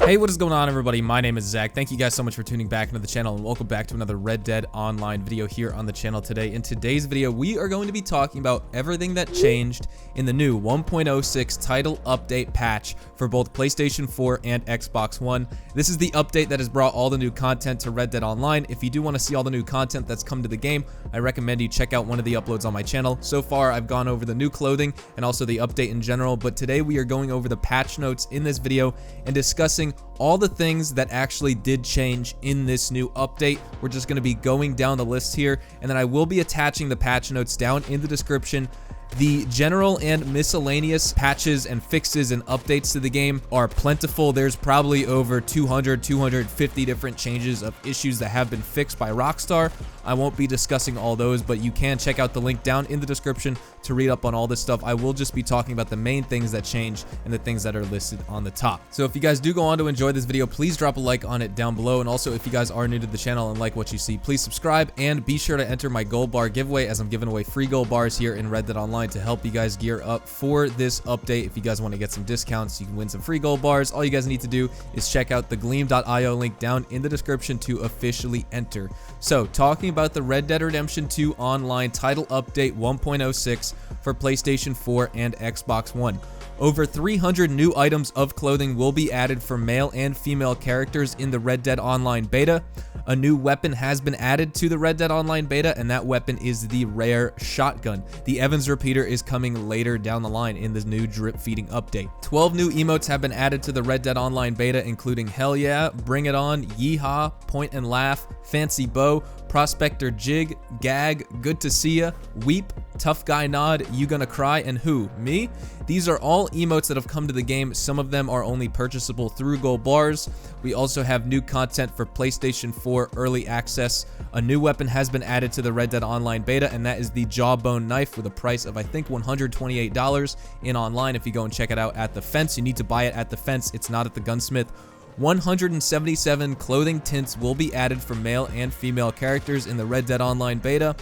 Hey, what is going on, everybody? My name is Zach. Thank you guys so much for tuning back into the channel, and welcome back to another Red Dead Online video here on the channel today. In today's video, we are going to be talking about everything that changed in the new 1.06 title update patch for both PlayStation 4 and Xbox One. This is the update that has brought all the new content to Red Dead Online. If you do want to see all the new content that's come to the game, I recommend you check out one of the uploads on my channel. So far, I've gone over the new clothing and also the update in general, but today we are going over the patch notes in this video and discussing all the things that actually did change in this new update. We're just going to be going down the list here, and then I will be attaching the patch notes down in the description. The general and miscellaneous patches and fixes and updates to the game are plentiful. There's probably over 250 different changes of issues that have been fixed by Rockstar. I won't be discussing all those, but you can check out the link down in the description to read up on all this stuff. I will just be talking about the main things that changed and the things that are listed on the top. So if you guys do go on to enjoy this video, please drop a like on it down below. And also, if you guys are new to the channel and like what you see, please subscribe and be sure to enter my gold bar giveaway, as I'm giving away free gold bars here in Red Dead Online to help you guys gear up for this update. If you guys want to get some discounts, you can win some free gold bars. All you guys need to do is check out the gleam.io link down in the description to officially enter. So talking about the Red Dead Redemption 2 Online title update 1.06 for PlayStation 4 and Xbox One. Over 300 new items of clothing will be added for male and female characters in the Red Dead Online beta. A new weapon has been added to the Red Dead Online beta, and that weapon is the rare shotgun. The Evans repeater is coming later down the line in this new drip feeding update. 12 new emotes have been added to the Red Dead Online beta, including Hell Yeah, Bring It On, Yeehaw, Point and Laugh, Fancy Bow, Prospector Jig, Gag, Good to See Ya, Weep, Tough Guy Nod, You Gonna Cry, and Who? Me? These are all emotes that have come to the game. Some of them are only purchasable through gold bars. We also have new content for PlayStation 4 early access. A new weapon has been added to the Red Dead Online beta, and that is the Jawbone Knife with a price of, I think, $128 in online. If you go and check it out at the Fence, you need to buy it at the Fence. It's not at the Gunsmith. 177 clothing tints will be added for male and female characters in the Red Dead Online beta.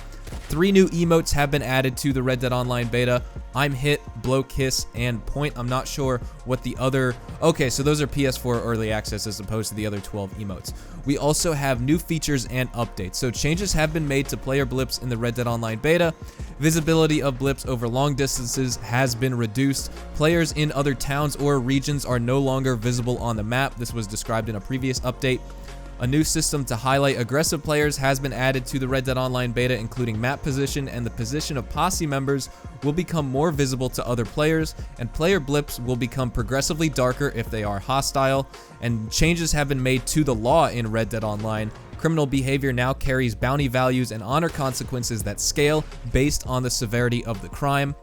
3 new emotes have been added to the Red Dead Online beta. I'm Hit, Blow Kiss, and Point. I'm not sure what the other... Okay, so those are PS4 early access as opposed to the other 12 emotes. We also have new features and updates. So changes have been made to player blips in the Red Dead Online beta. Visibility of blips over long distances has been reduced. Players in other towns or regions are no longer visible on the map. This was described in a previous update. A new system to highlight aggressive players has been added to the Red Dead Online beta, including map position, and the position of posse members will become more visible to other players, and player blips will become progressively darker if they are hostile. And changes have been made to the law in Red Dead Online. Criminal behavior now carries bounty values and honor consequences that scale based on the severity of the crime.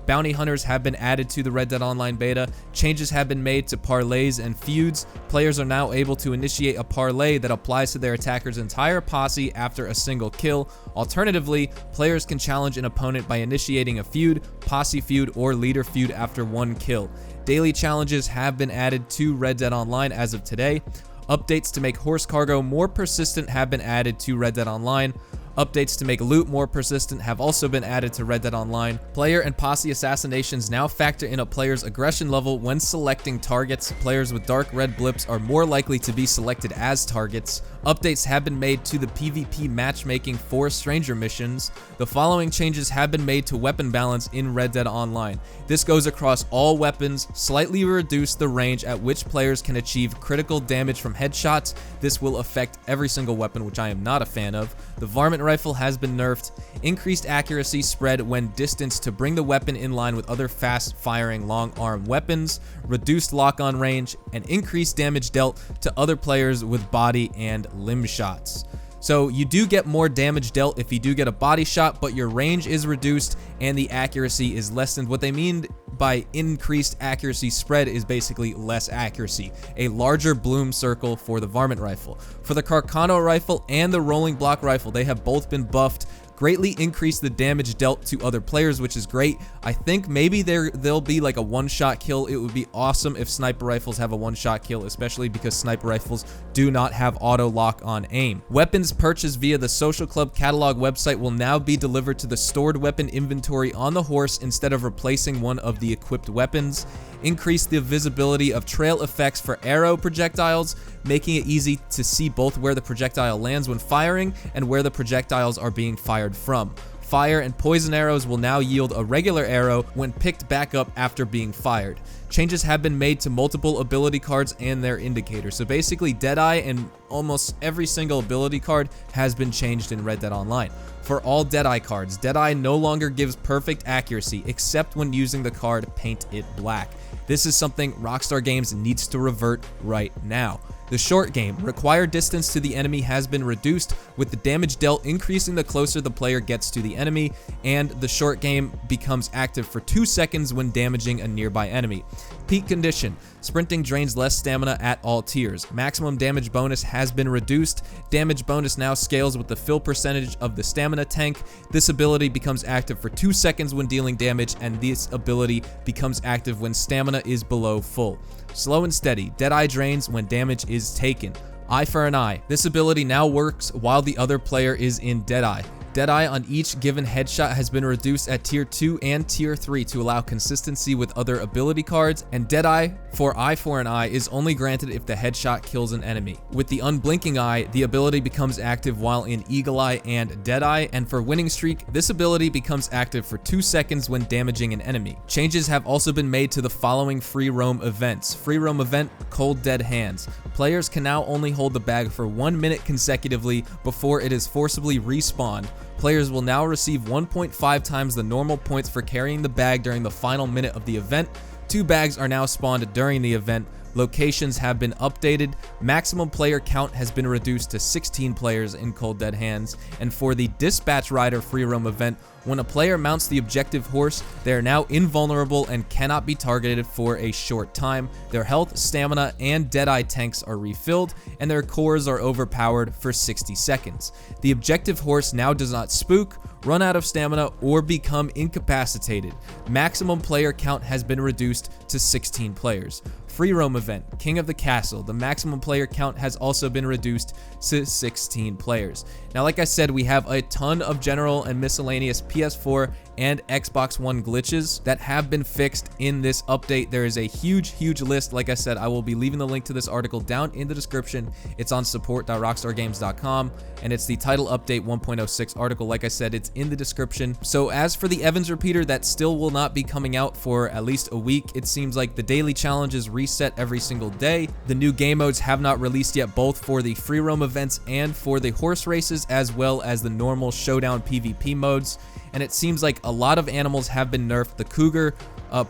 Bounty hunters have been added to the Red Dead Online beta. Changes have been made to parlays and feuds. Players are now able to initiate a parlay that applies to their attacker's entire posse after a single kill. Alternatively, players can challenge an opponent by initiating a feud, posse feud, or leader feud after one kill. Daily challenges have been added to Red Dead Online as of today. Updates to make horse cargo more persistent have been added to Red Dead Online. Updates to make loot more persistent have also been added to Red Dead Online. Player and posse assassinations now factor in a player's aggression level when selecting targets. Players with dark red blips are more likely to be selected as targets. Updates have been made to the PvP matchmaking for stranger missions. The following changes have been made to weapon balance in Red Dead Online. This goes across all weapons, slightly reduce the range at which players can achieve critical damage from headshots. This will affect every single weapon, which I am not a fan of. The varmint rifle has been nerfed. Increased accuracy spread when distanced to bring the weapon in line with other fast-firing long-arm weapons. Reduced lock-on range, and increased damage dealt to other players with body and limb shots. So you do get more damage dealt if you do get a body shot, but your range is reduced and the accuracy is lessened. What they mean by increased accuracy spread is basically less accuracy. A larger bloom circle for the varmint rifle. For the Carcano rifle and the rolling block rifle, they have both been buffed. Greatly increase the damage dealt to other players, which is great. I think maybe there'll be like a one-shot kill. It would be awesome if sniper rifles have a one-shot kill, especially because sniper rifles do not have auto lock on aim. Weapons purchased via the Social Club catalog website will now be delivered to the stored weapon inventory on the horse instead of replacing one of the equipped weapons. increased the visibility of trail effects for arrow projectiles, making it easy to see both where the projectile lands when firing and where the projectiles are being fired from. Fire and poison arrows will now yield a regular arrow when picked back up after being fired. Changes have been made to multiple ability cards and their indicators. So basically, Deadeye and almost every single ability card has been changed in Red Dead Online. For all Deadeye cards, Deadeye no longer gives perfect accuracy except when using the card Paint It Black. This is something Rockstar Games needs to revert right now. The short game, required distance to the enemy has been reduced, with the damage dealt increasing the closer the player gets to the enemy, and the short game becomes active for 2 seconds when damaging a nearby enemy. Peak condition, sprinting drains less stamina at all tiers. Maximum damage bonus has been reduced. Damage bonus now scales with the fill percentage of the stamina tank. This ability becomes active for 2 seconds when dealing damage, and this ability becomes active when stamina is below full. Slow and steady, Deadeye drains when damage is taken. Eye for an eye. This ability now works while the other player is in Deadeye. Deadeye on each given headshot has been reduced at tier 2 and tier 3 to allow consistency with other ability cards, and Deadeye for Eye for an Eye is only granted if the headshot kills an enemy. With the unblinking eye, the ability becomes active while in Eagle Eye and Deadeye, and for Winning Streak, this ability becomes active for 2 seconds when damaging an enemy. Changes have also been made to the following free roam events. Free roam event, Cold Dead Hands. Players can now only hold the bag for 1 minute consecutively before it is forcibly respawned. Players will now receive 1.5 times the normal points for carrying the bag during the final minute of the event. 2 bags are now spawned during the event. Locations have been updated. Maximum player count has been reduced to 16 players in Cold Dead Hands. And for the Dispatch Rider free roam event, when a player mounts the objective horse, they are now invulnerable and cannot be targeted for a short time. Their health, stamina, and Deadeye tanks are refilled, and their cores are overpowered for 60 seconds. The objective horse now does not spook, run out of stamina, or become incapacitated. Maximum player count has been reduced to 16 players. Free roam event, King of the Castle. The maximum player count has also been reduced to 16 players. Now, like I said, we have a ton of general and miscellaneous PS4 and Xbox One glitches that have been fixed in this update. There is a huge list. Like I said, I will be leaving the link to this article down in the description. It's on support.rockstargames.com, and it's the title update 1.06 article. Like I said, it's in the description. So as for the Evans repeater, that still will not be coming out for at least a week. It seems like the daily challenges reset every single day. The new game modes have not released yet, both for the free roam events and for the horse races, as well as the normal showdown PvP modes. And it seems like a lot of animals have been nerfed. The cougar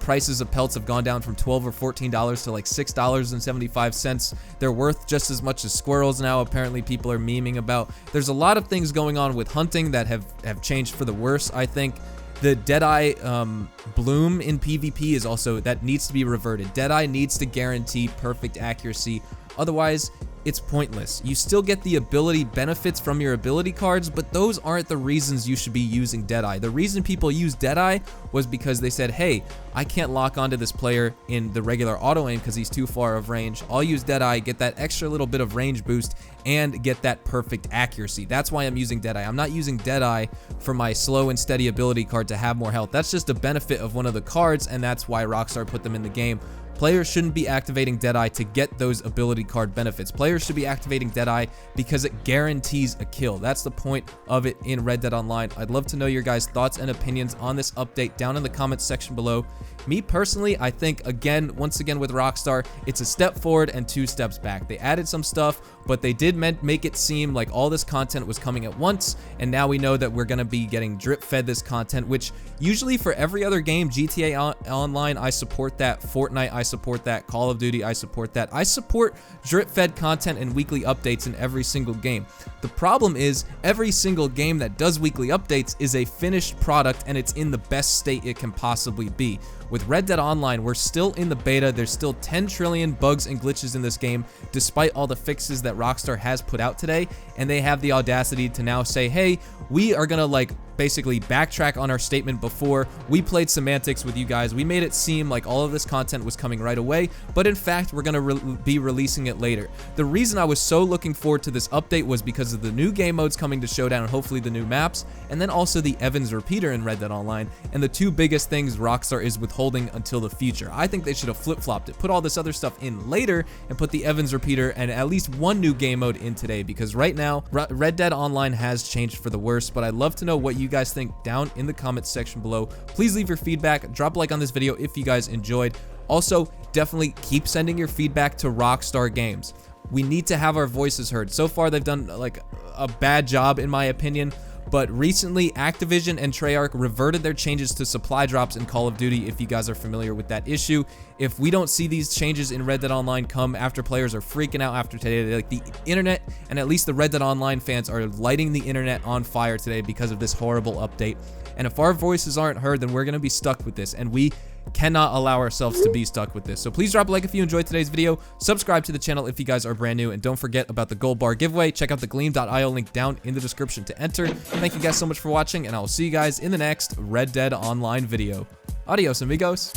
prices of pelts have gone down from $12 or $14 to like $6.75. They're worth just as much as squirrels now, apparently people are memeing about. There's a lot of things going on with hunting that have changed for the worse, I think. The Deadeye bloom in PvP is also, that needs to be reverted. Deadeye needs to guarantee perfect accuracy, otherwise it's pointless. You still get the ability benefits from your ability cards, but those aren't the reasons you should be using Deadeye. The reason people use Deadeye was because they said, hey, I can't lock onto this player in the regular auto aim because he's too far of range. I'll use Deadeye, get that extra little bit of range boost, and get that perfect accuracy. That's why I'm using Deadeye. I'm not using Deadeye for my slow and steady ability card to have more health. That's just a benefit of one of the cards, and that's why Rockstar put them in the game. Players shouldn't be activating Deadeye to get those ability card benefits. Players should be activating Deadeye because it guarantees a kill. That's the point of it in Red Dead Online. I'd love to know your guys' thoughts and opinions on this update down in the comments section below. Me personally, I think, once again with Rockstar, it's a step forward and 2 steps back. They added some stuff, but they did make it seem like all this content was coming at once, and now we know that we're going to be getting drip-fed this content, which usually for every other game, GTA Online, I support that. Fortnite, I support that. Call of Duty, I support that. I support drip-fed content and weekly updates in every single game. The problem is every single game that does weekly updates is a finished product, and it's in the best state it can possibly be. With Red Dead Online, we're still in the beta. There's still 10 trillion bugs and glitches in this game, despite all the fixes that Rockstar has put out today, and they have the audacity to now say, hey, we are gonna basically backtrack on our statement before. We played semantics with you guys. We made it seem like all of this content was coming right away, but in fact, we're going to be releasing it later. The reason I was so looking forward to this update was because of the new game modes coming to Showdown and hopefully the new maps, and then also the Evans repeater in Red Dead Online, and the two biggest things Rockstar is withholding until the future. I think they should have flip-flopped it, put all this other stuff in later, and put the Evans repeater and at least one new game mode in today, because right now, Red Dead Online has changed for the worse, but I'd love to know what you guys think down in the comments section below. Please leave your feedback, drop a like on this video if you guys enjoyed. Also, definitely keep sending your feedback to Rockstar Games. We need to have our voices heard. So far, they've done like a bad job in my opinion, but recently Activision and Treyarch reverted their changes to supply drops in Call of Duty, if you guys are familiar with that issue. If we don't see these changes in Red Dead Online come after players are freaking out after today, like the internet and at least the Red Dead Online fans are lighting the internet on fire today because of this horrible update. And if our voices aren't heard, then we're going to be stuck with this, and we cannot allow ourselves to be stuck with this. So please drop a like if you enjoyed today's video, subscribe to the channel if you guys are brand new, and don't forget about the gold bar giveaway. Check out the gleam.io link down in the description to enter. Thank you guys so much for watching, and I will see you guys in the next Red Dead Online video. Adios, amigos.